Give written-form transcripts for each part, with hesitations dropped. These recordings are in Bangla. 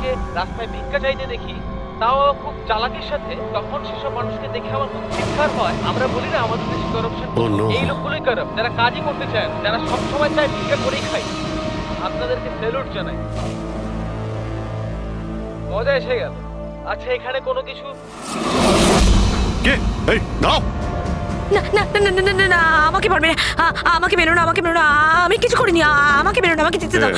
মানুষকে রাস্তায় ভিক্ষা চাইতে দেখি, তাও খুব চালাকির সাথে, তখন সেসব মানুষকে দেখে আমার খুব চিৎকার হয়। আমরা বলি না আমাদের দেশে করাপশন, Oh no! এই লোকগুলোই কারাপ, যারা কাজই করতে চায় না, যারা সবসময় চায় ভিক্ষা করেই খায়। আপনাদেরকে স্যালুট জানাই, মজা এসে গেল। আচ্ছা, এখানে কোনো কিছু কে? এই দাও! না না না না না না না, আমাকে পারবে না, আমাকে বেরো না, আমাকে বেরো না, আমি কিছু করিনি, আমাকে বেরো না, আমাকে যেতে দাও,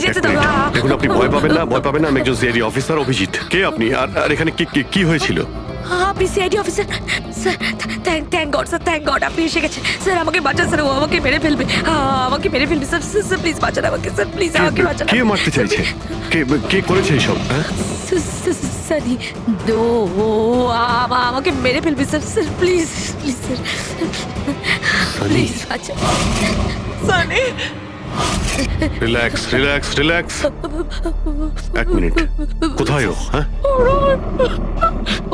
যেতে দাও। দেখুন, আপনি ভয় পাবেন না, ভয় পাবেন না। আমি একজন সিআইডি অফিসার, অভিজিৎ। কে আপনি? আর এখানে কি হয়েছিল? আপনি CID officer? Sir, thank god sir, thank god আপনি এসে গেছেন। স্যার আমাকে বাঁচান স্যার, ও আমাকে মেরে ফেলবে, আমাকে মেরে ফেলবে স্যার। স্যার প্লিজ বাঁচান আমাকে স্যার, প্লিজ আমাকে বাঁচান। কে মারতে চাইছে? কে করেছে এইসব? সানি, দো আমাকে মেরে ফেলবে sir. Sir please please sir, please বাঁচান। Sunny, relax relax relax. এক মিনিট, কোথায় ও? হ্যাঁ,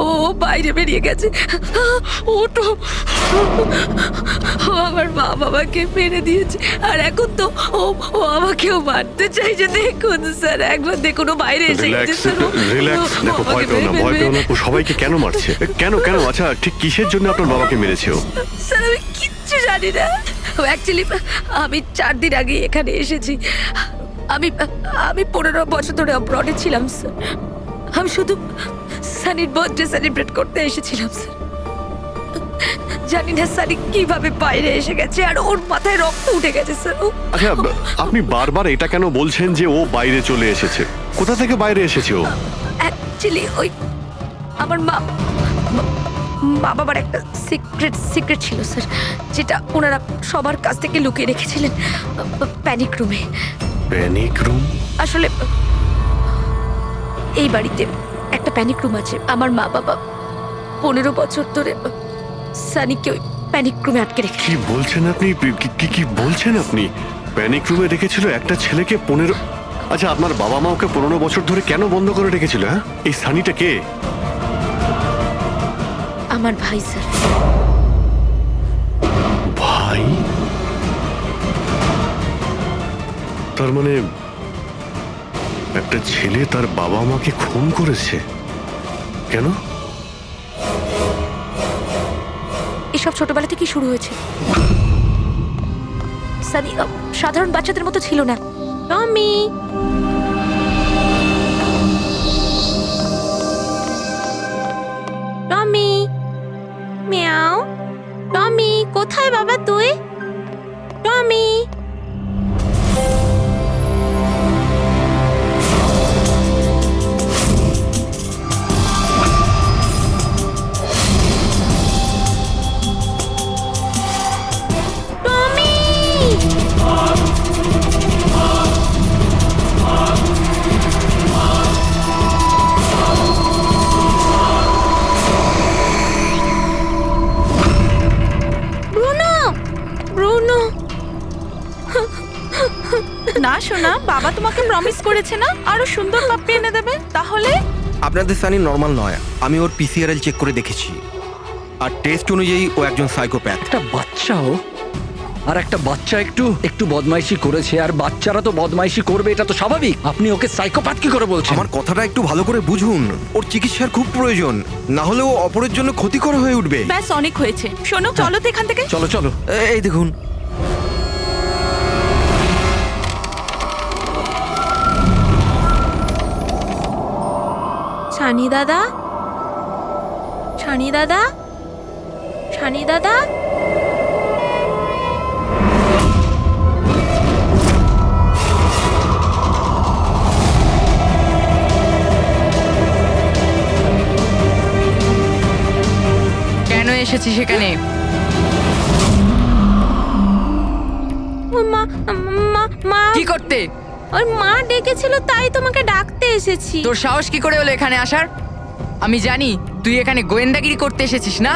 ও বাইরে বেরিয়ে গেছে। ওটো, ও আমার মা বাবাকে মেরে দিয়েছে, আর এখন তো ও আমাকেও মারতে চাইছে। দেখুন স্যার, একবার দেখুন, ও বাইরে এসে গেছে রিল্যাক্স স্যার। রিল্যাক্স। দেখো, ভয় পেও না, ভয় পেও না। ও সবাইকে কেন মারছে? কেন? আচ্ছা, ঠিক কিসের জন্য আপনার বাবাকে মেরেছে ও? স্যার আমি কিচ্ছু জানি না। অ্যাকচুয়ালি আমি 4 দিন আগে এখানে এসেছি। আমি 15 বছর ধরে অব্রডে ছিলাম স্যার। আমি শুধু সানির বার্থডে সেলিব্রেট করতে এসেছিলাম স্যার। জানি না সানি কিভাবে বাইরে এসে গেছে, আর ওর মাথায় রক্ত উঠে গেছে স্যার। আচ্ছা, আপনি বারবার এটা কেন বলছেন যে ও বাইরে চলে এসেছে? কোথা থেকে বাইরে এসেছে ও? অ্যাকচুয়ালি ওই আমার মা বাবার একটা সিক্রেট ছিল স্যার, যেটা ওনারা সবার কাছ থেকে লুকিয়ে রেখেছিলেন প্যানিক রুমে। Panic room? আসলে এই বাড়িতে একটা প্যানিক রুম আছে। আমার মা বাবা 15 বছর ধরে সানিকে ওই প্যানিক রুমে আটকে রেখে। কি বলছেন আপনি? কি বলছেন আপনি? প্যানিক রুমে রেখেছিল একটা ছেলেকে 15? আচ্ছা, আপনার বাবা মা ওকে 15 বছর ধরে কেন বন্ধ করে রেখেছিল? হ্যাঁ, এই সানিটা কে? আমার ভাই স্যার। ভাই? তার মানে একটা ছেলে তার বাবা মাকে খুন করেছে? কেন? এসব ছোটবেলা থেকেই শুরু হয়েছে। সানি সাধারণ বাচ্চাদের মতো ছিল না। টমি, টমি, মিয়াও। টমি কোথায় বাবা তুই? টমি, না শোনা, বাবা তোমাকে প্রমিস করেছে না আরো সুন্দর পাপ্পি এনে দেবে। তাহলে আপনাদের সানি নর্মাল নয়। আমি ওর পিসিআরএল চেক করে দেখেছি, আর টেস্ট অনুযায়ী ও একজন সাইকোপ্যাথ। একটা বাচ্চাও, আর একটা বাচ্চা একটু বদমাইশি করেছে, আর বাচ্চারা তো বদমাইশি করবে, এটা তো স্বাভাবিক। আপনি ওকে সাইকোপ্যাথ কি করে বলছেন? আমার কথাটা একটু ভালো করে বুঝুন। ওর চিকিৎসার খুব প্রয়োজন, না হলে ও অপরের জন্য ক্ষতিকর হয়ে উঠবে। ব্যাস অনেক হয়েছে, শোনো চলো তো এখান থেকে। চলো চলো। এই দেখুন, ছানি দাদা, ছানি দাদা, ছানি দাদা। কেন এসেছি সেখানে? মা কি করতে? ওর মা ডেকেছিল, তাই তোমাকে ডাকতে এসেছি। তোর সাহস কি করে হলো এখানে আসার? আমি জানি তুই এখানে গোয়েন্দাগিরি করতে এসেছিস না।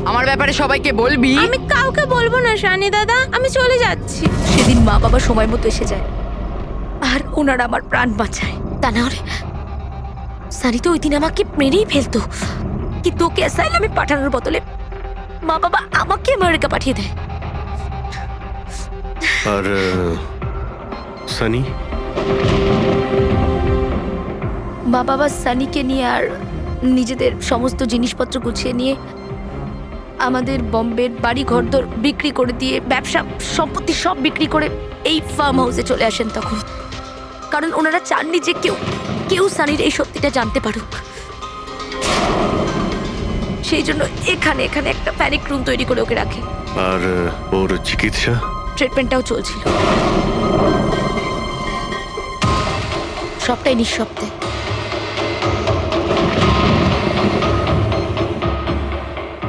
আমার ব্যাপারে সবাইকে বলবি। আমি কাউকে বলবো না সানি দাদা, আমি চলে যাচ্ছি। সেদিন মা বাবা সময় মতো এসে যায়, আর ওনারা আমার প্রাণ বাঁচায়। তা না হলে সানি তো ওই দিন আমাকে মেরেই ফেলতো। কিন্তু ওকে অ্যাসাইলামে পাঠানোর বদলে মা বাবা আমাকে আমেরিকা পাঠিয়ে দেয়। আর সানি? মা বাবা সানিকে নিয়ে আর নিজেদের সমস্ত জিনিসপত্র গুছিয়ে নিয়ে আমাদের বম্বের বাড়ি ঘরদোর বিক্রি করে দিয়ে ব্যবসা সম্পত্তি সব বিক্রি করে এই ফার্ম হাউসে চলে আসেন তখন। কারণ ওনারা চাননি যে কেউ সানির এই সত্যিটা জানতে পারুক। সেই জন্য এখানে একটা প্যানিক রুম তৈরি করে ওকে রাখে। আর ওর চিকিৎসা? ট্রিটমেন্টটাও চলছিল, সবটাই নিঃশব্দে।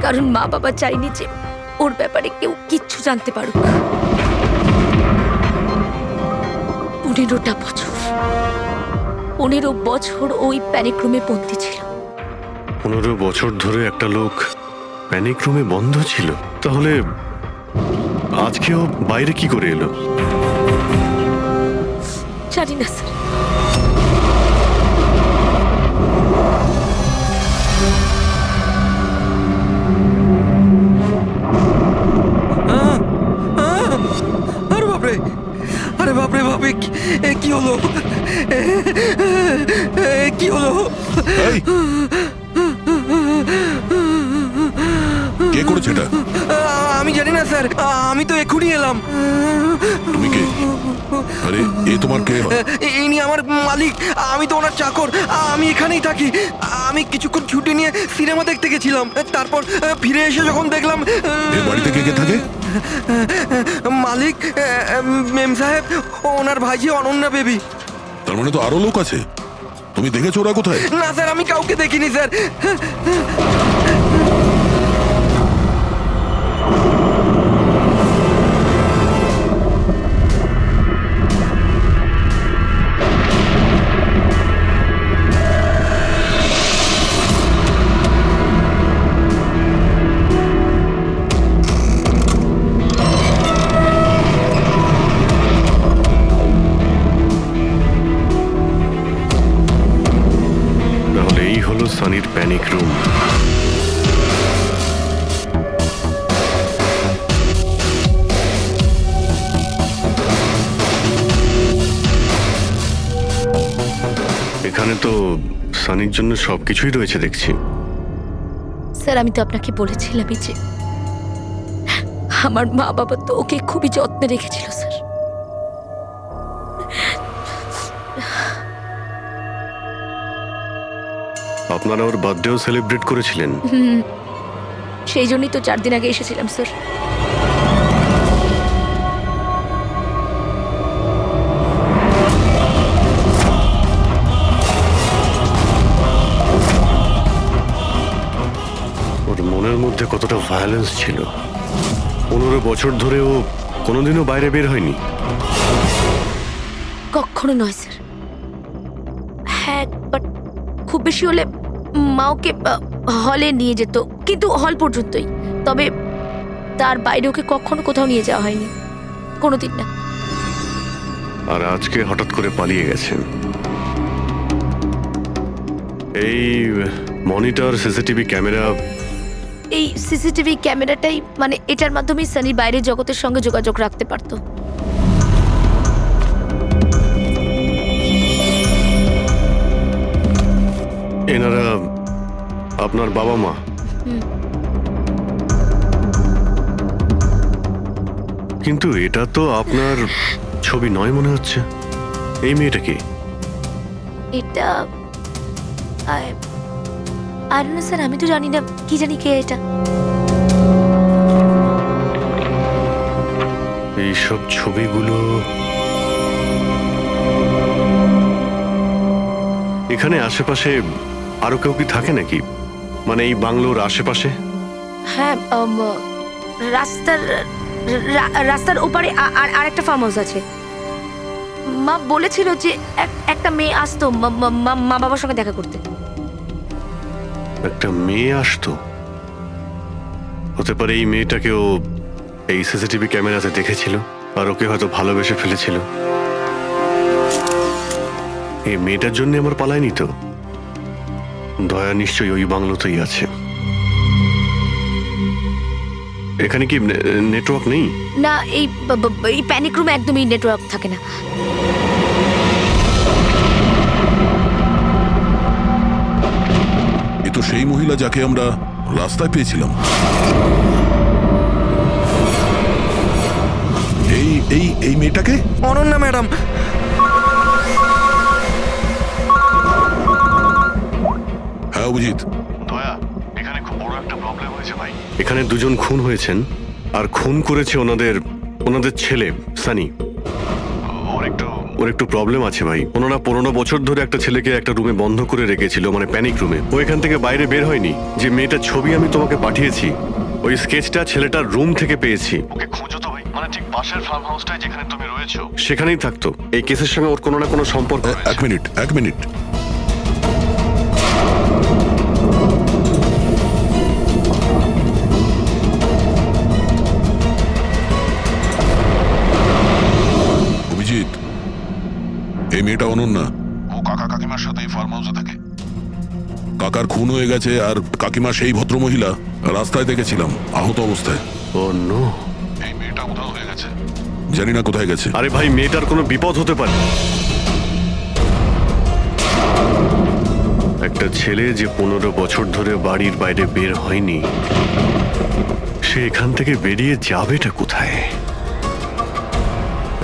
কারণ মা বাবা চাইনি যে ওর ব্যাপারে কেউ কিচ্ছু জানতে পারুক। 15 বছর ওই প্যানিক রুমে বন্দি ছিল। 15 বছর ধরে একটা লোক প্যানিক রুমে বন্ধ ছিল, তাহলে আজকেও বাইরে কি করে এলো? জানি না স্যার। আরে বাপরে, আরে বাপরে বাপরে, কি হলো? কি হলো? এই, কে করেছে এটা? আমি জানি না স্যার, আমি তো এক্ষুনি এলাম। তুমি কে? আরে এ তোমার কে হয়? ইনি আমার মালিক, আমি তো ওনার চাকর। আমি এখানেই থাকি। আমি কিছুক্ষণ ছুটি নিয়ে সিনেমা দেখতে গেছিলাম, তারপর ফিরে এসে যখন দেখলাম এ বাড়িতে কে কে থাকে? মালিক, মেম সাহেব, ওনার ভাইজি অনন্যা বেবি। তার মানে তো আরো লোক আছে। তুমি দেখেছো ওরা কোথায়? না স্যার, আমি কাউকে দেখিনি স্যার। তাহলে এই হলো সানির প্যানিক রুম। এখানে তো সানির জন্য সবকিছুই রয়েছে দেখছি। স্যার, আমি তো আপনাকে বলেছিলামই যে আমার মা বাবা তো ওকে খুবই যত্নে রেখেছিল স্যার। আপনারা ওর বার্থডেও সেলিব্রেট করেছিলেন? সেই জন্যই তো 4 দিন আগে এসেছিলাম স্যার। ওর মনের মধ্যে কতটা ভায়োলেন্স ছিল। 15 বছর ধরে ও কোনোদিনও বাইরে বের হয়নি। কখনো নয় স্যার। হ্যাঁ, বাট খুব বেশি হলে মা ওকে হলে নিয়ে যেত, কিন্তু হল পর্যন্তই। তবে তার বাইরে ওকে কখনো কোথাও নিয়ে যাওয়া হয়নি, কোনোদিন না। আর আজকে হঠাৎ করে পালিয়ে গেছেন। এই মনিটর, সিসিটিভি ক্যামেরা, এই সিসিটিভি ক্যামেরাটাই মানে এটার মাধ্যমেই সানি বাইরের জগতের সঙ্গে যোগাযোগ রাখতে পারতো। এনারা আপনার বাবা মা? কিন্তু এটা তো আপনার ছবি নয় মনে হচ্ছে। এই মেয়েটা কি? এটা আর না স্যার, আমি তো জানি না, কি জানি কে এটা। এইসব ছবিগুলো এখানে আশেপাশে আরো কেউ কি থাকে নাকি? মানে এই বাংলোর আশেপাশে? হ্যাঁ, রাস্তার ওপারে আর একটা ফার্ম হাউস আছে। মা বলেছিল যে একটা মেয়ে আসতো মা বাবার সঙ্গে দেখা করতে। একটা মেয়ে আসতো? হতে পারে এই মেয়েটাকেও এই সিসিটিভি ক্যামেরাতে দেখেছিল আর ওকে হয়তো ভালোবেসে ফেলেছিল। এই মেয়েটার জন্য আমার পালায়নি তো। দয়া নিশ্চয়ই ওই বাংলোতেই আছে। এখানে কি নেটওয়ার্ক নেই? না, এই প্যানিক রুমে একদমই নেটওয়ার্ক থাকে না। সেই মহিলা যাকে আমরা রাস্তায় পেয়েছিলাম। এই এই এই মেয়েটাকে? অনন্যা ম্যাডাম। হ্যাঁ অভিজিৎ। দয়া, এখানে খুব বড় একটা প্রবলেম হয়েছে ভাই। এখানে দুজন খুন হয়েছেন, আর খুন করেছে ওনাদের ছেলে সানি। ওর একটু প্রবলেম আছে ভাই। ওনারা 15 বছর ধরে একটা ছেলেকে একটা রুমে বন্ধ করে রেখেছিল, মানে প্যানিক রুমে। ও এখান থেকে বাইরে বের হয়নি। যে মেয়েটার ছবি আমি তোমাকে পাঠিয়েছি, ওই স্কেচটা ছেলেটার রুম থেকে পেয়েছি। ওকে খোঁজো তো ভাই, মানে ঠিক পাশের ফার্ম হাউসটায় যেখানে তুমি রয়েছো সেখানেই থাকতো। এই কেসের সঙ্গে ওর কোনো না কোনো সম্পর্ক রয়েছে। এক মিনিট। অভিজিৎ, এই মেয়েটা অনন্যা। ও কাকা কাকিমার সাথে এই ফার্ম হাউসে থাকে। কাকার খুন হয়ে গেছে, আর কাকিমা সেই ভদ্রমহিলা রাস্তায় দেখেছিলাম আহত অবস্থায়। ও নো। এই মেয়েটা উধাও হয়ে গেছে, জানি না কোথায় গেছে। আরে ভাই, মেয়েটার কোনো বিপদ হতে পারে। একটা ছেলে যে 15 বছর ধরে বাড়ির বাইরে বের হয়নি, সে এখান থেকে বেরিয়ে যাবেটা কোথায়?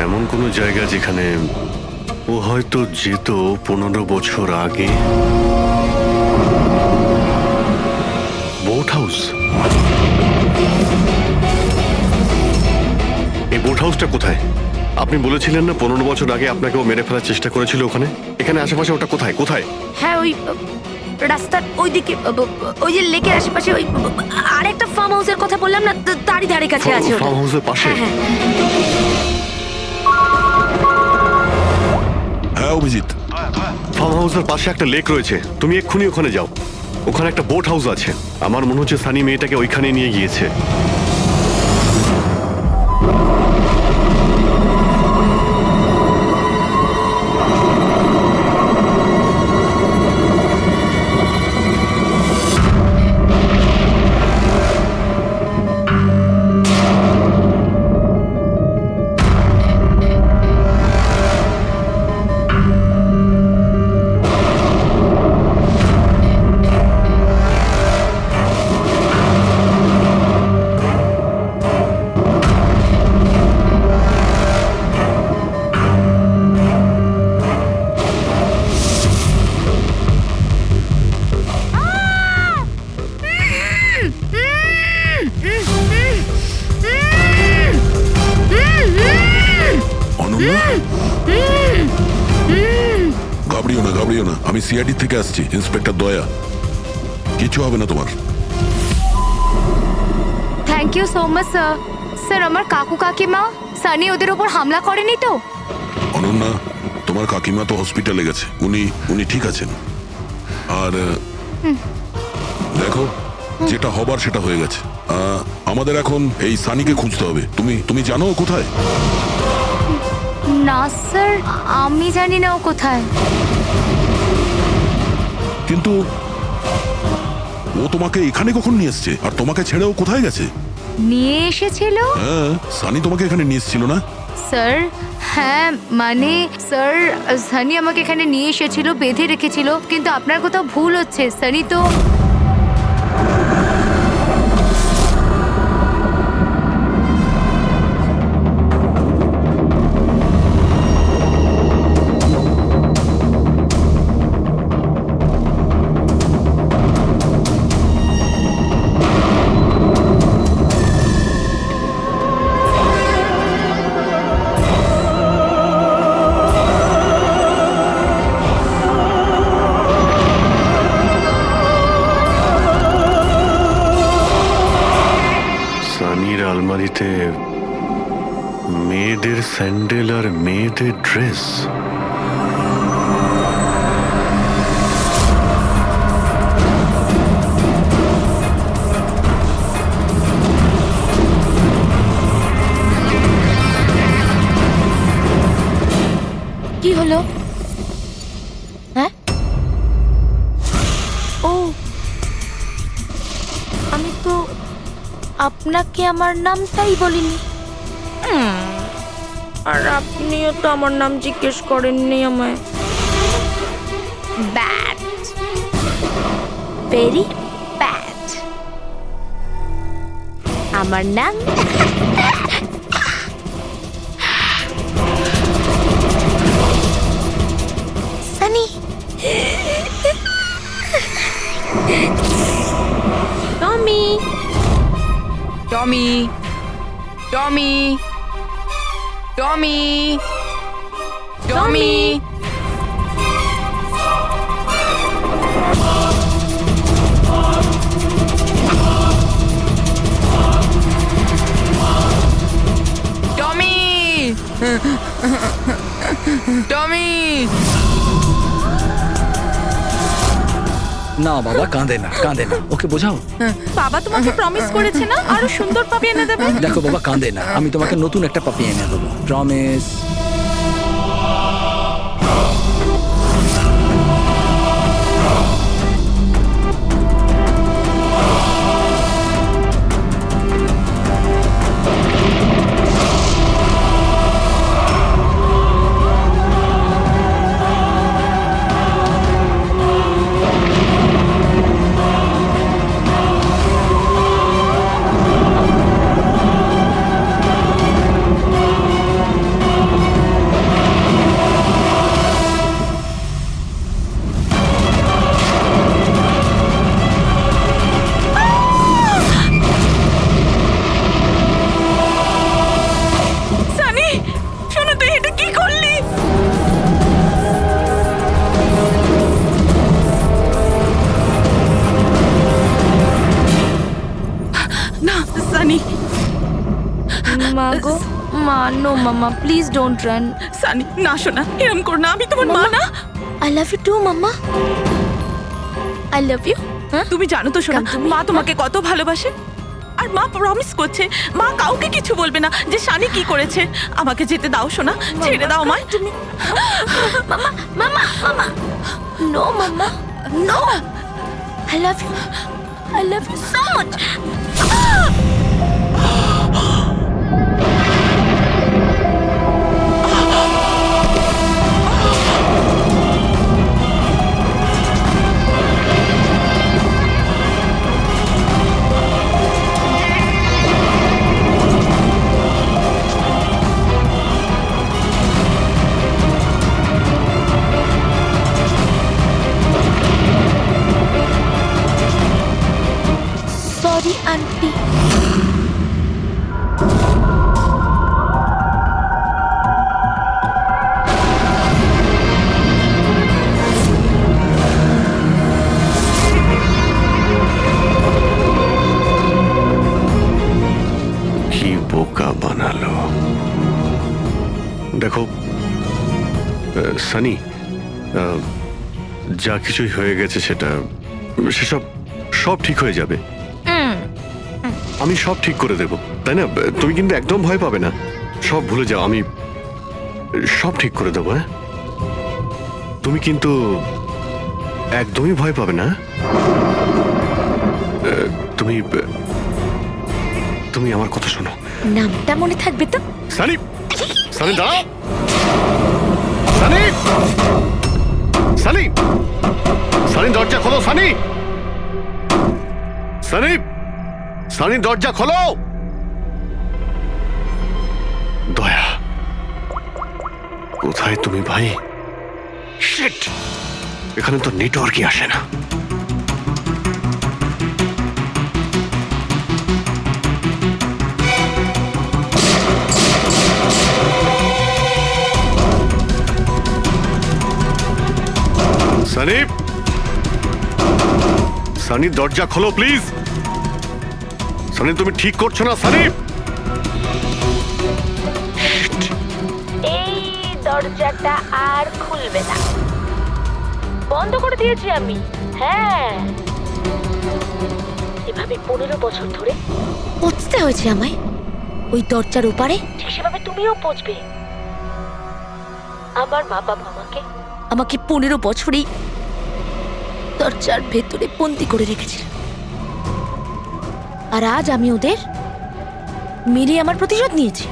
এমন কোনো জায়গা যেখানে ও হয়তো যেত 15 বছর আগে। Boat house. এই বোট হাউসটা কোথায়? আপনি বলেছিলেন না 15 বছর আগে আপনাকে ও মেরে ফেলার চেষ্টা করেছিল ওখানে। এখানে আশেপাশে ওটা কোথায় কোথায়? হ্যাঁ, ওই রাস্তার ওইদিকে, ওই যে লেকের আশেপাশে, ওই আরেকটা ফার্ম হাউসের কথা বললাম না, তারই ধারে কাছে আছে ওটা। ফার্ম হাউসের পাশে? হ্যাঁ। হ্যাঁ অভিজিৎ, ফার্ম হাউসের পাশে একটা লেক রয়েছে, তুমি এক্ষুনি ওখানে যাও। ওখানে একটা বোট হাউস আছে। আমার মনে হচ্ছে সানি মেয়েটাকে ওইখানে নিয়ে গিয়েছে। অনন্যা, ঘাবড়িও না। আমি সিআইডি থেকে আসছি, ইন্সপেক্টর দয়া। কিছু হবে না তোমার। Thank you so much sir. Sir, আমার কাকু কাকিমা সানি ওদের উপর হামলা করেনি তো? অনন্যা, তোমার কাকিমা তো হসপিটালে গেছে, উনি ঠিক আছেন। আর দেখো, যেটা হবার সেটা হয়ে গেছে। আমাদের এখন এই সানিকে খুঁজতে হবে। তুমি জানো ও কোথায়? না স্যার, আমি জানি না ও কোথায়। কিন্তু ও তোমাকে এখানে কখন নিয়ে এসছে? আর তোমাকে ছেড়ে ও কোথায় গেছে? নিয়ে এসেছিল? হ্যাঁ, সানি তোমাকে এখানে নিয়ে এসেছিল না? স্যার, হ্যাঁ মানে স্যার, সানি আমাকে এখানে নিয়ে এসেছিল, বেঁধে রেখেছিল। কিন্তু আপনার কোথাও ভুল হচ্ছে। সানি তো সানির আলমারিতে মেয়েদের স্যান্ডেল আর মেয়েদের ড্রেস। কি হলো? হ্যাঁ? ও, আমি তো আপনাকে আমার নামটাই বলিনি। আর আপনিও তো আমার নাম জিজ্ঞেস করেননি আমায়। ব্যাড। Very bad. আমার নাম সানি। টমি, টমি, টমি, টমি, টমি। টমি, টমি। না বাবা, কাঁদে না, কাঁদে না, ওকে বোঝাও। বাবা তোমাকে প্রমিস করেছে না আরো সুন্দর পাপি এনে দেবে। দেখো বাবা, কাঁদে না, আমি তোমাকে নতুন একটা পাপি এনে দেবো, প্রমিস। সানি, শোনো, তুই এটা কি করলি? না সানি, মা গো, মা, নো মামা, প্লিজ ডোন্ট রান। সানি না, শোনা, এরম কর না, আমি তোমার মা না। I love you too mamma, I love you. তুমি জানো তো শোনা, মা তোমাকে কত ভালোবাসে। আর মা প্রমিস করছে মা কাউকে কিছু বলবে না যে শানি কি করেছে। আমাকে যেতে দাও শোনা, ছেড়ে দাও আমায়। তুমি মামা, মামা, মামা, no mamma, no, I love you, I love you so much. Sorry aunty. কি বোকা বানালো। দেখো সানি, যা কিছুই হয়ে গেছে সেসব সব ঠিক হয়ে যাবে। আমি সব ঠিক করে দেব, তাই না? তুমি কিন্তু একদম ভয় পাবে না, সব ভুলে যাও, আমি সব ঠিক করে দেবো। হ্যাঁ, তুমি কিন্তু একদমই ভয় পাবে না। তুমি তুমি আমার কথা শোনো। নামটা মনে থাকবে তো? সানি, সানি দাঁড়াও। সানি, সানি, সানি দরজা খোলো। সানি, সানি, সানি দরজা খোলো। দয়া, কোথায় তুমি ভাই? শিট, এখানে তো নেটওয়ার্কই আসে না। সানি, সানি দরজা খোলো প্লিজ। সানি, তুমি ঠিক করছো না সানি। এই দরজাটা আর খুলবে না, বন্ধ করে দিয়েছি আমি। হ্যাঁ, এভাবে 15 বছর ধরে পচতে হয়েছে আমায় ওই দরজার ওপারে, ঠিক সেভাবে তুমিও পচবে। আমার মা বাবা আমাকে 15 বছরই দরজার ভেতরে বন্দি করে রেখেছিল, আর আজ আমি ওদের মেরে আমার প্রতিশোধ নিয়েছি।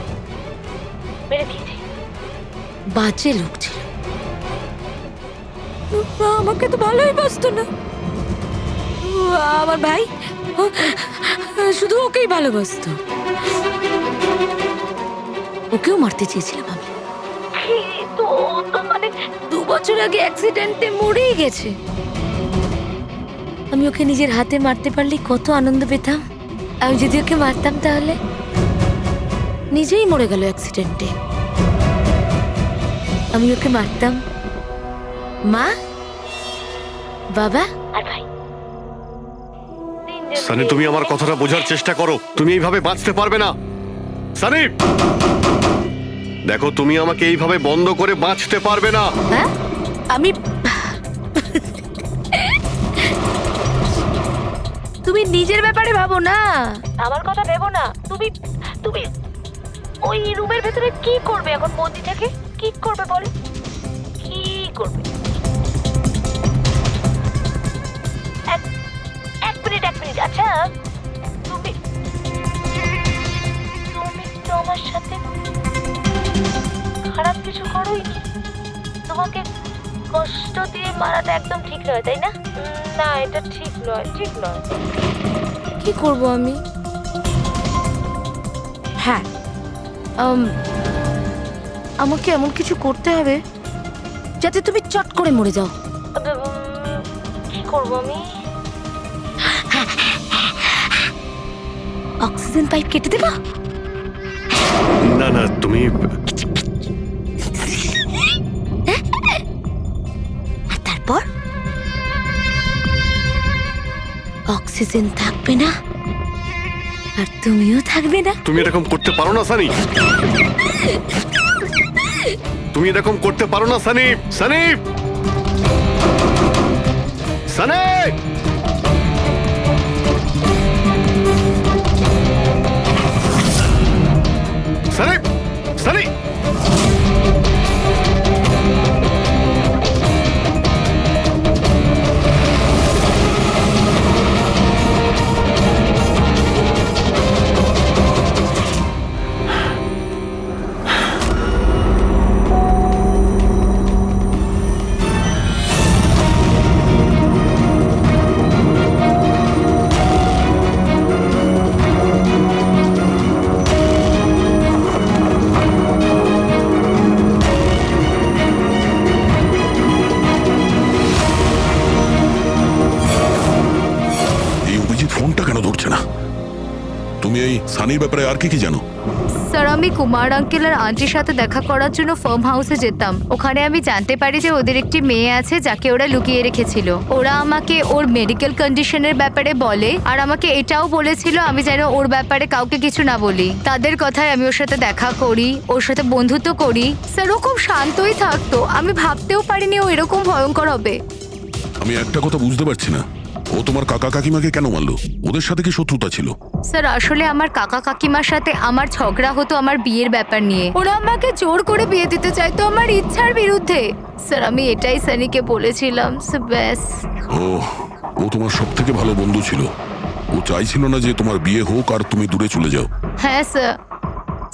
মেরে দিয়েছি, বাজে লোক ছিল। আমাকে তো ভালোই বাসতো না, আমার ভাই ও শুধু ওকেই ভালোবাসতো। ওকেও মারতে চেয়েছিলাম আমি, কিন্তু ও তো মানে 2 বছর আগে অ্যাক্সিডেন্টে মরেই গেছে। আমি ওকে নিজের হাতে মারতে পারলে কত আনন্দ পেতাম। আমি যদি ওকে মারতাম তাহলে নিজেই মরে গেল অ্যাক্সিডেন্টে। আমি ওকে মারতাম, মা, বাবা আর ভাই। সানি, তুমি আমার কথাটা বোঝার চেষ্টা করো। তুমি এইভাবে বাঁচতে পারবে না সানি। দেখো, তুমি আমাকে এইভাবে বন্ধ করে বাঁচতে পারবে না। হ্যাঁ, আমি তুমি নিজের ব্যাপারে ভাবো না, আমার কথা ভেবো না। তুমি তুমি ওই রুমের ভেতরে কি করবে এখন বন্দি থেকে? কি করবে বল, কি করবে? এক মিনিট। আচ্ছা, তুমি তো আমার সাথে খারাপ কিছু করোই। তোমাকে কষ্ট দিয়ে মারাটা একদম ঠিক নয়, তাই না? না, এটা ঠিক নয়। কি করব আমি? হ্যাঁ, আমাকে এমন কিছু করতে হবে যাতে তুমি চট করে মরে যাও। কি করব আমি? অক্সিজেন পাইপ কেটে দেবো? না না, তুমি আর তারপর অক্সিজেন থাকবে না আর তুমিও থাকবে না। তুমি এরকম করতে পারো না সানি। তুমি এরকম করতে পারো না সানি। সানি, সানি, সানি, সানি। এই অভিজিৎ ফোনটা কেন ধরছে না? তুমি এই সানির ব্যাপারে আর কি জানো? স্যার, আমি কুমার আঙ্কেল আর আন্টির সাথে দেখা করার জন্য ফার্ম হাউসে যেতাম। ওখানে আমি জানতে পারি যে ওদের একটি মেয়ে আছে যাকে ওরা লুকিয়ে রেখেছিল। ওরা আমাকে ওর মেডিকেল কন্ডিশনের ব্যাপারে বলে আর আমাকে এটাও বলেছিল আমি যেন ওর ব্যাপারে কাউকে কিছু না বলি। তাদের কথায় আমি ওর সাথে দেখা করি, ওর সাথে বন্ধুত্ব করি। স্যার, ও খুব শান্তই থাকতো। আমি ভাবতেও পারিনি ও এরকম ভয়ঙ্কর হবে। আমি একটা কথা বুঝতে পারছি না, ও তোমার কাকা কাকিমাকে কেন মারলো? ওদের সাথে কি শত্রুতা ছিল? স্যার, আসলে আমার কাকা কাকিমার সাথে আমার ঝগড়া হতো আমার বিয়ের ব্যাপার নিয়ে। ওরা আমাকে জোর করে বিয়ে দিতে চাইতো আমার ইচ্ছার বিরুদ্ধে। স্যার, আমি এটাই সানিকে বলেছিলাম। ব্যাস। ও তোমার সব থেকে ভালো বন্ধু ছিল। ও চাইছিল না যে তোমার বিয়ে হোক আর তুমি দূরে চলে যাও। হ্যাঁ স্যার,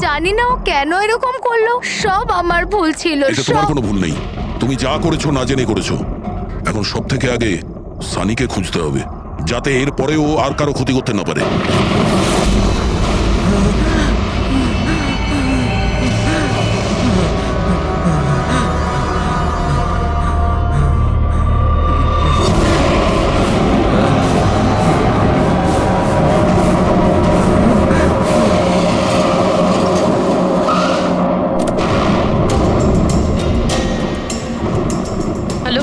জানি না ও কেন এরকম করলো। সব আমার ভুল ছিল। এটা তোমার কোনো ভুল নেই। তুমি যা করেছো না জেনে করেছো। এখন সব থেকে আগে সানিকে খুঁজতে হবে, যাতে এর পরে ও আর কারো ক্ষতি করতে না পারে। হ্যালো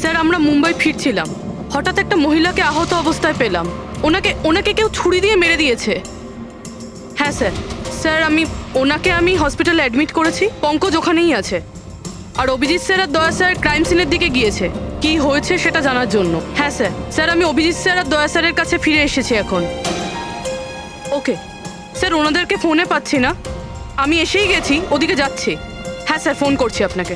স্যার, আমরা মুম্বাই ফিরছিলাম। হঠাৎ একটা মহিলাকে আহত অবস্থায় পেলাম। ওনাকে কেউ ছুরি দিয়ে মেরে দিয়েছে। হ্যাঁ স্যার, আমি হসপিটালে অ্যাডমিট করেছি। পঙ্কজ ওখানেই আছে। আর অভিজিৎ স্যার আর দয়া স্যার ক্রাইম সিনের দিকে গিয়েছে কি হয়েছে সেটা জানার জন্য। হ্যাঁ স্যার, আমি অভিজিৎ স্যার আর দয়া স্যারের কাছে ফিরে এসেছি এখন। ওকে স্যার, ওনাদেরকে ফোনে পাচ্ছি না। আমি এসেই গেছি, ওদিকে যাচ্ছি। হ্যাঁ স্যার, ফোন করছি আপনাকে।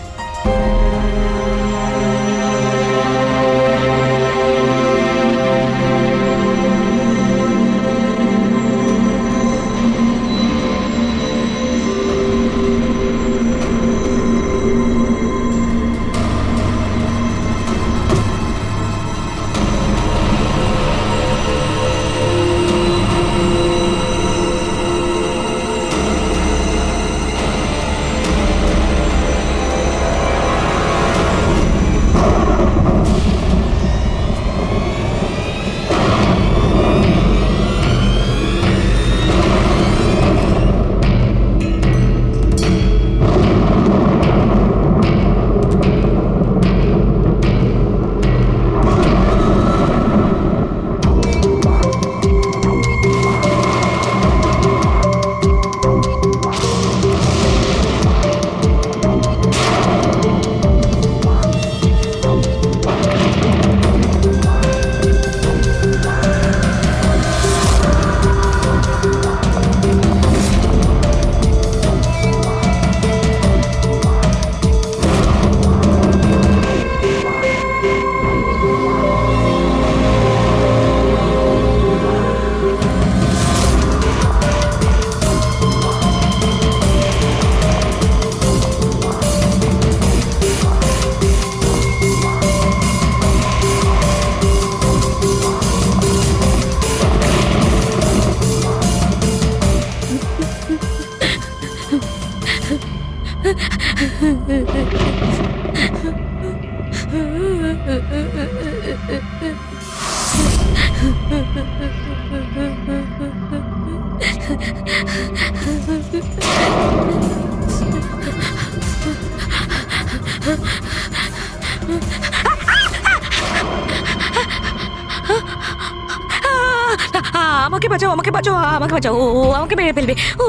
আমাকে বাঁচাও, আমাকে বাঁচাও, আমাকে বাঁচাও। ও আমাকে মেরে ফেলবে, ও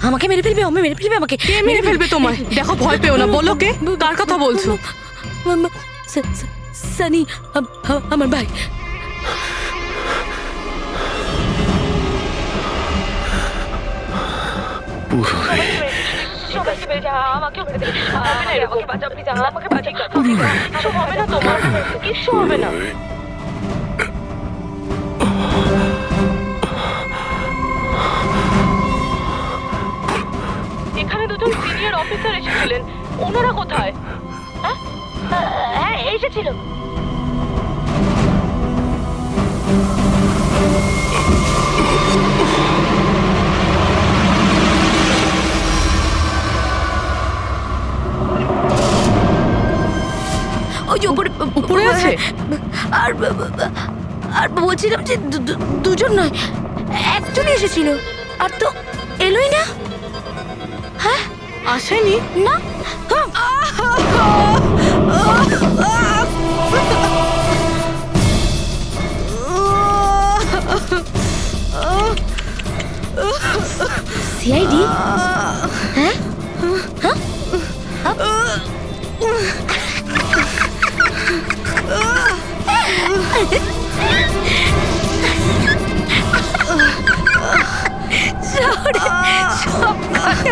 আমাকে মেরে ফেলবে, মেরে ফেলবে আমাকে। কে মেরে ফেলবে তোমায়? দেখো, ভয় পেও না। বলো কে, কার কথা বলছো? সানি, আমার ভাই। এখানে দুজন সিনিয়র অফিসার এসেছিলেন, ওনারা কোথায়? হ্যাঁ এসেছিল। ওই যে উপরে উপরে আছে? আর আর বলছিলাম যে দুজন নয়, একজনই এসেছিল, আর তো এলোই না। হ্যাঁ, আসেনি? না। সিআইডি? হ্যাঁ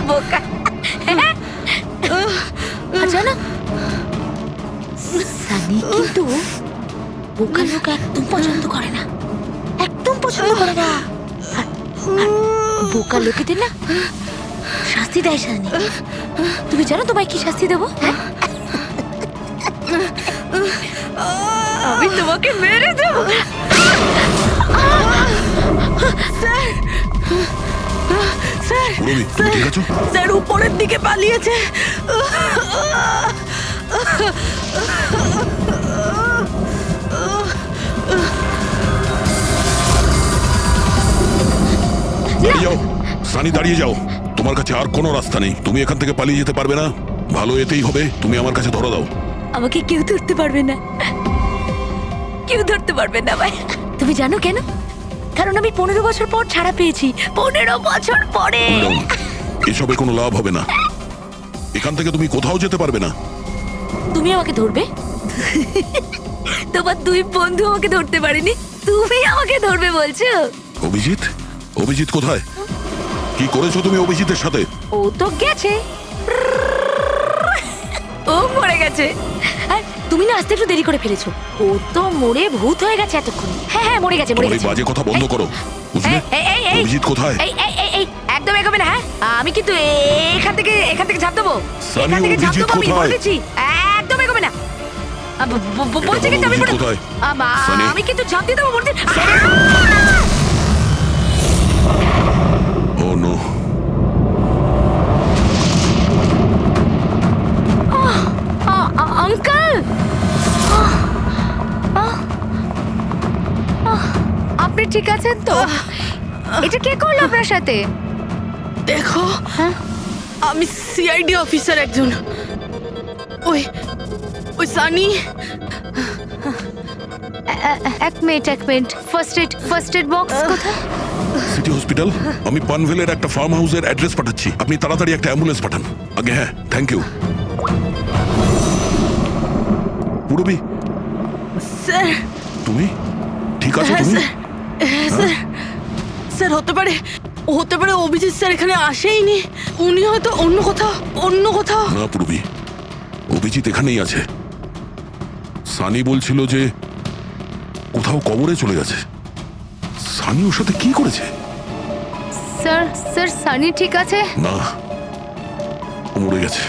বোকা। আচ্ছা না, সানি কিন্তু বোকা লোক একদম পছন্দ করে না, একদম পছন্দ করে না। আর বোকা লোকেদের না শাস্তি দেয় সানি। তুমি জানো তোমায় কি শাস্তি দেবো? আমি তোমাকে মেরে দেবো। পুরবি, তুমি ঠিক আছো? স্যার উপরের দিকে পালিয়েছে। দাঁড়িয়ে যাও সানি, দাঁড়িয়ে যাও। তোমার কাছে আর কোনো রাস্তা নেই, তুমি এখান থেকে পালিয়ে যেতে পারবে না। ভালো এতেই হবে, তুমি আমার কাছে ধরো দাও। আমাকে কেউ ধরতে পারবে না, কেউ ধরতে পারবে না ভাই। তুমি জানো কেন? কারণ আমি 15 বছর পর ছাড়া পেয়েছি। 15 বছর পরে। এসবে কোনো লাভ হবে না, এখান থেকে তুমি কোথাও যেতে পারবে না। তুমি আমাকে ধরবে? তোমার দুই বন্ধু আমাকে ধরতে পারেনি, তুমি আমাকে ধরবে বলছো? অভিজিৎ? অভিজিৎ কোথায়? কি করেছো তুমি অভিজিতের সাথে? ও তো গেছে, ও মরে গেছে। আর তুমি না আসতে একটু দেরি করে ফেলেছো। ও তো মরে ভূত হয়ে গেছে এতক্ষণ। হ্যাঁ মরে গেছে, মরে তোমার এই গেছে। বাজে কথা বন্ধ করো, বুঝলে? অভিজিৎ কোথায়? এই একদম এগোবে না। হ্যাঁ, আমি কিন্তু এখান থেকে ঝাঁপ দেবো, সানি, এখান থেকে ঝাঁপ অভিজিৎ দেবো। আমি কোথায়? বলেছি একদম এগোবে না। বলছি কিন্তু আমি অভিজিৎ কোথায়? সানি? আমি কিন্তু ঝাঁপ দিয়ে দেবো বলতে। ও নো। আঙ্কেল, আপনি ঠিক আছেন তো? এটা কে করলো আপনার সাথে? দেখো, আমি সিআইডি অফিসার একজন। ওই সানি। এক মিনিট। ফার্স্ট এড বক্স কোথায়? City hospital. আমি পানভেলের একটা ফার্ম হাউসের অ্যাড্রেস পাঠাচ্ছি, আপনি তাড়াতাড়ি একটা অ্যাম্বুলেন্স পাঠান আগে। হ্যাঁ, থ্যাংক ইউ। Purabi, sir. তুমি ঠিক আছো? হ্যাঁ তুমি? স্যার, স্যার হতে পারে অভিজিৎ স্যার এখানে আসেইনি। উনি হয়তো অন্য কোথাও। না পুরবি, অভিজিৎ এখানেই আছে। সানি বলছিল যে কোথাও কবরে চলে গেছে। সানি ওর সাথে কি করেছে? স্যার সানি ঠিক আছে? না, ও মরে গেছে।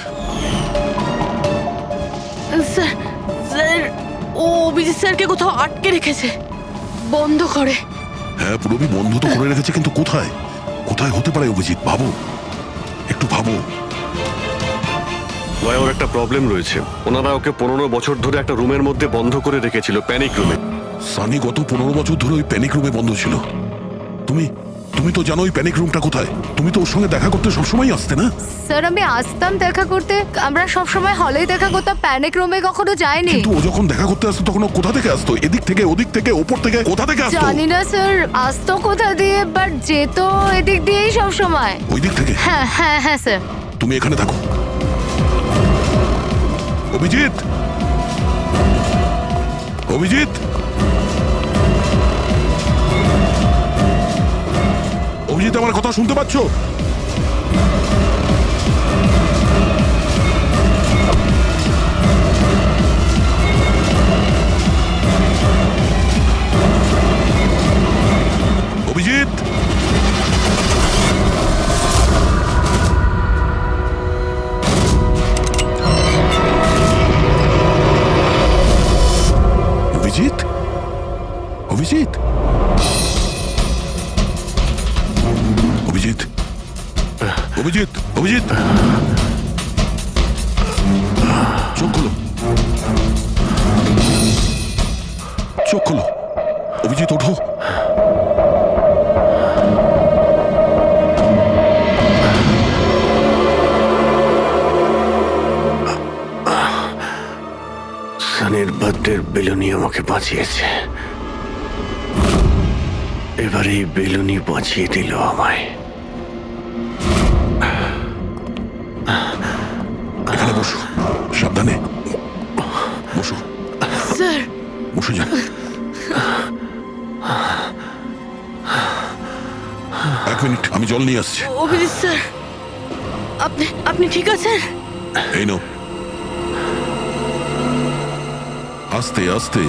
স্যার ও অভিজিৎ স্যারকে কোথাও আটকে রেখেছে, বন্ধ করে। হ্যাঁ পুরবি, বন্ধ তো করে রেখেছে, কিন্তু কোথায়? কোথায় হতে পারে অভিজিৎ? ভাবো, একটু ভাবো। ভাই ওর একটা প্রবলেম রয়েছে। ওনারা ওকে 15 বছর ধরে একটা রুমের মধ্যে বন্ধ করে রেখেছিল, প্যানিক রুমে। সানি গত 15 বছর ধরে ওই প্যানিক রুমে বন্ধ ছিল। তুমি তুমি তো জানো ওই প্যানিক রুমটা কোথায়। তুমি তো ওর সঙ্গে দেখা করতে সবসময় আসতে না? স্যার আমি আসতাম দেখা করতে, আমরা সবসময় হলেই দেখা করতাম, প্যানিক রুমে কখনো যাইনি। কিন্তু ও যখন দেখা করতে আসতো তখন ও কোথা থেকে আসতো? এদিক থেকে, ওদিক থেকে, ওপর থেকে, কোথা থেকে আসতো? জানি না স্যার, আসতো কোথা দিয়ে, বাট যেত এদিক দিয়েই সব সময়। ওই দিক থেকে? হ্যাঁ হ্যাঁ হ্যাঁ স্যার। তুমি এখানে থাকো। অভিজিৎ, অভিজিৎ, অভিজিৎ, আমার কথা শুনতে পাচ্ছ? অভিজিৎ, অভিজিৎ, অভিজিৎ, অভিজিৎ, অভিজিৎ, অভিজিৎ, চোখ খোলো, চোখ খোলো, অভিজিৎ ওঠো। সানির বার্থডের বেলুনি আমাকে বাঁচিয়েছে, এবার এই বেলুনি বাঁচিয়ে দিল আমায়। এখানে বসো, সাবধানে বসো, স্যার বসে যান। এক মিনিট, আমি জল নিয়ে আসছি। অভিজিৎ স্যার, আপনি আপনি ঠিক আছেন? এই নাও, আস্তে আস্তে।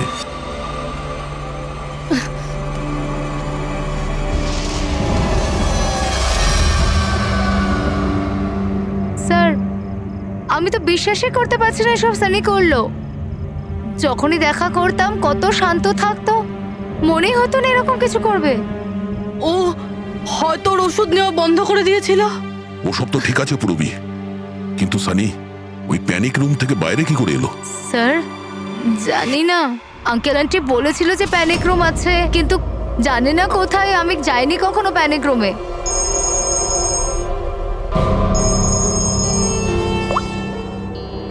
স্যার আমি তো বিশ্বাসই করতে পারছি না এসব সানি করলো। যখনই দেখা করতাম কত শান্ত থাকতো, মনেই হতো না এরকম কিছু করবে। ও হয়তো ওর ওষুধ নেওয়া বন্ধ করে দিয়েছিল। ওসব তো ঠিক আছে পুরবি, কিন্তু সানি ওই প্যানিক রুম থেকে বাইরে কি করে এলো? স্যার জানি না, আঙ্কেল আন্টি বলেছিল যে প্যানিক রুম আছে, কিন্তু জানি না কোথায়, আমি যাইনি কখনো প্যানিক রুমে।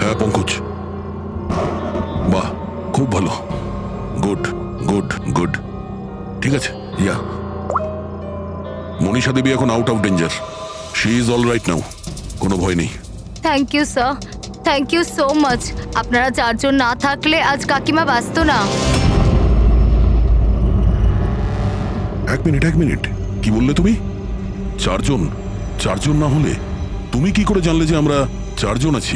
হ্যাঁ পঙ্কজ, বাহ, খুব ভালো, গুড গুড গুড, ঠিক আছে। ইয়া, মনীষা দেবী এখন out of danger, she is all right now, কোনো ভয় নেই। Thank you sir, thank you so much. আপনারা চারজন না থাকলে আজ কাকিমা বাঁচতো না। এক মিনিট, এক মিনিট, কি বললে তুমি? চারজন? চারজন না হলে তুমি কি করে জানলে যে আমরা চারজন আছি?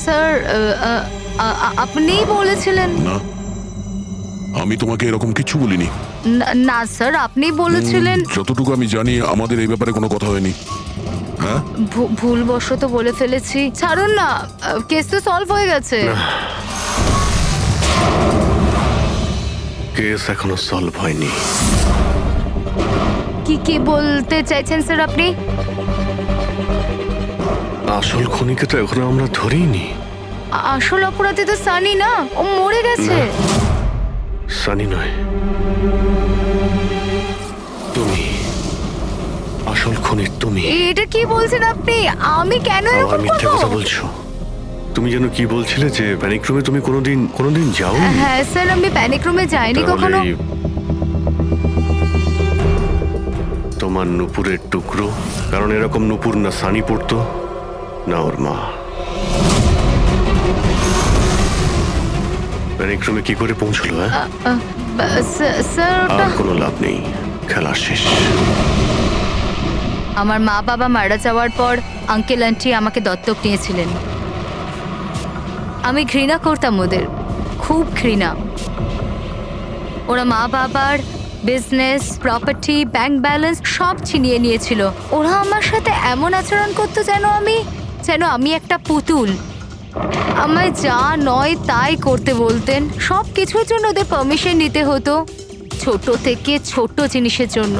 স্যার আপনিই বলেছিলেন। না, আমি তোমাকে এরকম কিছু বলিনি। না স্যার, আপনি বলেছিলেন। যতটুকু আমি জানি আমাদের এই ব্যাপারে কোনো কথা হয়নি। হ্যাঁ, ভুলবশত বলে ফেলেছি, ছাড়ুন না, কেস তো সলভ হয়ে গেছে। কেস এখনো সলভ হয়নি। কি বলতে চাইছেন স্যার আপনি? আসল খুনিকে তো এখনো আমরা ধরিনি। আসল অপরাধী তো সানি না, ও মরে গেছে। সানি নয়, তুমি আসল খুনি। তুমি এটা কি বলছেন আপনি? আমি কেন আবার এরকম মিথ্যে করব? কথা বলছো। তুমি যেন কি বলছিলে যে প্যানিক রুমে তুমি কোনোদিন যাও? হ্যাঁ স্যার, আমি প্যানিক রুমে যাইনি কখনো। তোমার নুপুরের টুকরো, কারণ এরকম নুপুর না সানি পড়তো না ওর মা। প্যানিক রুমে কি করে পৌঁছলো? স্যার ওটা আর কোনো লাভ নেই, খেলা শেষ। আমার মা বাবা মারা যাওয়ার পর আঙ্কেল আন্টি আমাকে দত্তক নিয়েছিলেন। আমি ঘৃণা করতাম ওদের, খুব ঘৃণা। ওরা মা বাবার বিজনেস, প্রপার্টি, ব্যাংক ব্যালেন্স সব ছিনিয়ে নিয়েছিল। ওরা আমার সাথে এমন আচরণ করতো যেন আমি একটা পুতুল। আমায় যা নয় তাই করতে বলতেন। সব কিছুর জন্য ওদের পারমিশন নিতে হতো, ছোট থেকে ছোট জিনিসের জন্য।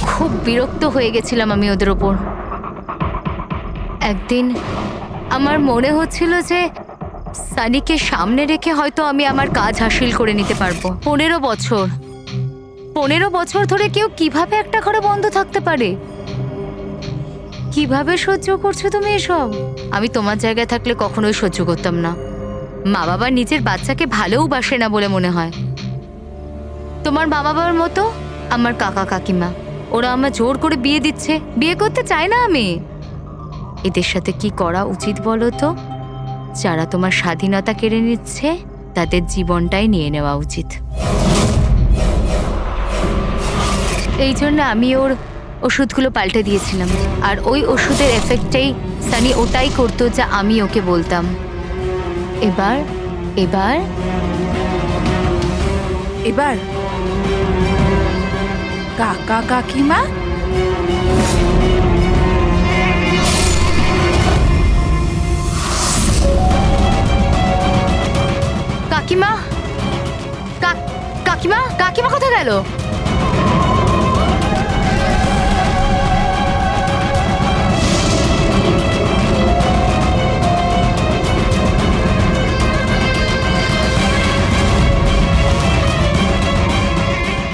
খুব বিরক্ত হয়ে গেছিলাম আমি ওদের ওপর। একদিন আমার মনে হচ্ছিল যে সানিকে সামনে রেখে হয়তো আমি আমার কাজ হাসিল করে নিতে পারবো। 15 বছর ধরে কেউ কিভাবে একটা ঘরে বন্ধ থাকতে পারে? কিভাবে সহ্য করছো তুমি এসব? আমি তোমার জায়গায় থাকলে কখনোই সহ্য করতাম না। মা বাবা নিজের বাচ্চাকে ভালোও বাসে না বলে মনে হয়। তোমার মা বাবার মতো আমার কাকা কাকিমা, ওরা আমার জোর করে বিয়ে দিচ্ছে। বিয়ে করতে চাই না আমি। এদের সাথে কি করা উচিত বলো তো? যারা তোমার স্বাধীনতা কেড়ে নিচ্ছে তাদের জীবনটাই নিয়ে নেওয়া উচিত। এই জন্য আমি ওর ওষুধগুলো পাল্টে দিয়েছিলাম, আর ওই ওষুধের এফেক্টটাই সানি ওটাই করতো যা আমি ওকে বলতাম। এবার এবার এবার কাকা কাকিমা কাকিমা কাকিমা কাকিমা কোথায় গেল?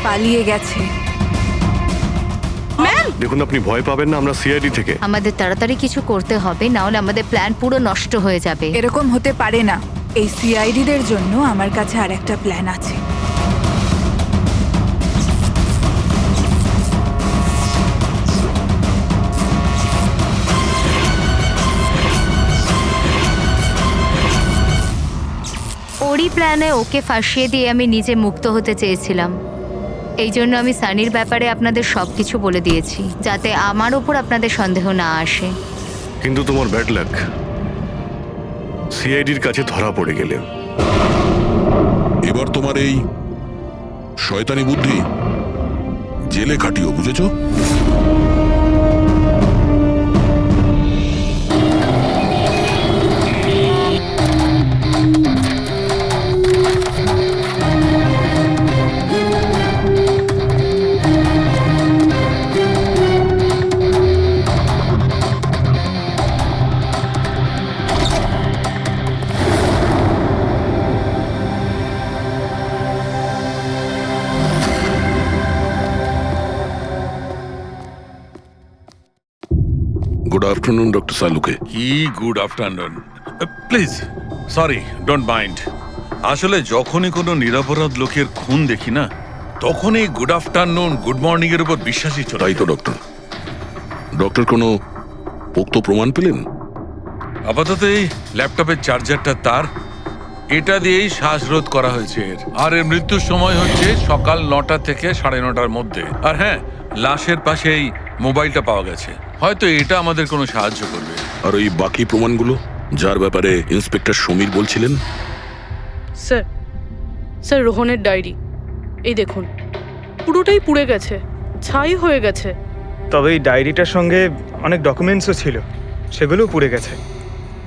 পালিয়ে গেছে। দেখুন, আপনি ভয় পাবেন না, আমরা সিআইডি থেকে। আমাদের তাড়াতাড়ি কিছু করতে হবে, না হলে আমাদের প্ল্যান পুরো নষ্ট হয়ে যাবে। এরকম হতে পারে না। এই সিআইডিদের জন্য আমার কাছে আর একটা প্ল্যান আছে। ওরই প্ল্যানে ওকে ফাঁসিয়ে দিয়ে আমি নিজে মুক্ত হতে চেয়েছিলাম। এই জন্য আমি সানির ব্যাপারে আপনাদের সবকিছু বলে দিয়েছি, যাতে আমার ওপর আপনাদের সন্দেহ না আসে। কিন্তু তোমার ব্যাড লাক, সিআইডির কাছে ধরা পড়ে গেলে। এবার তোমার এই শয়তানি বুদ্ধি জেলে খাটিও, বুঝেছো? Good afternoon, doctor Saluke. কি good afternoon. Please, sorry, don't mind. আসলে যখনই কোনো নিরপরাধ লোকের খুন দেখি না, তখনই গুড আফটারনুন, গুড মর্নিং এর উপর বিশ্বাসই চলে। তাই তো ডক্টর। ডক্টর কোনো পোক্ত প্রমাণ পেলেন? আপাতত এই ল্যাপটপের চার্জারটা তার, এটা দিয়েই শ্বাসরোধ করা হয়েছে এর। আর এর মৃত্যুর সময় হচ্ছে সকাল 9টা থেকে 9:30টার মধ্যে। আর হ্যাঁ, লাশের পাশে এই মোবাইলটা পাওয়া গেছে। হয়তো এটা আমাদের কোনো সাহায্য করবে। আর ওই বাকি প্রমাণগুলো যার ব্যাপারে ইন্সপেক্টর সমীর বলছিলেন? স্যার রোহনের ডায়েরি, এই দেখুন, পুরোটাই পুড়ে গেছে, ছাই হয়ে গেছে। তবে এই ডায়েরিটার সঙ্গে অনেক ডকুমেন্টসও ছিল, সেগুলোও পুড়ে গেছে।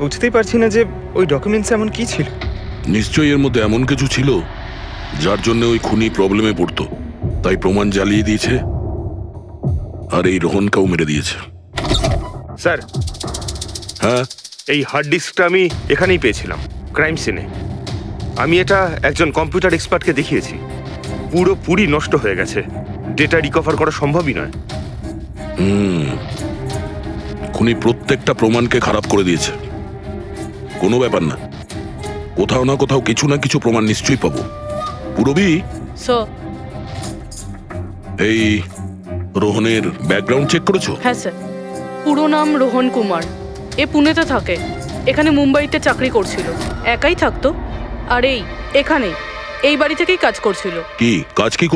বুঝতেই পারছি না যে ওই ডকুমেন্টস এমন কি ছিল। নিশ্চয়ই এর মধ্যে এমন কিছু ছিল যার জন্য ওই খুনি প্রবলেমে পড়তো, তাই প্রমাণ জ্বালিয়ে দিয়েছে আর এই রোহনকেও মেরে দিয়েছে। স্যার, হ্যাঁ, এই হার্ড ডিস্কটা আমি এখানেই পেয়েছিলাম, ক্রাইম সিনে। আমি এটা একজন কম্পিউটার এক্সপার্টকে দেখিয়েছি। পুরোপুরি নষ্ট হয়ে গেছে, ডেটা রিকভার করা সম্ভবই নয়। খুনি প্রত্যেকটা প্রমাণকে খারাপ করে দিয়েছে। কোনো ব্যাপার না, কোথাও না কোথাও কিছু না কিছু প্রমাণ নিশ্চয়ই পাবো। পুরবি, এই রোহনের ব্যাকগ্রাউন্ড চেক করেছো? হ্যাঁ স্যার, পুরো নাম রোহন কুমার। এ পুনেতে থাকে, এখানে মুম্বাইতে চাকরি করছিল, একাই থাকতো। আর এখানেই এই বাড়ি থেকেই কাজ করছিল। কি কাজ কি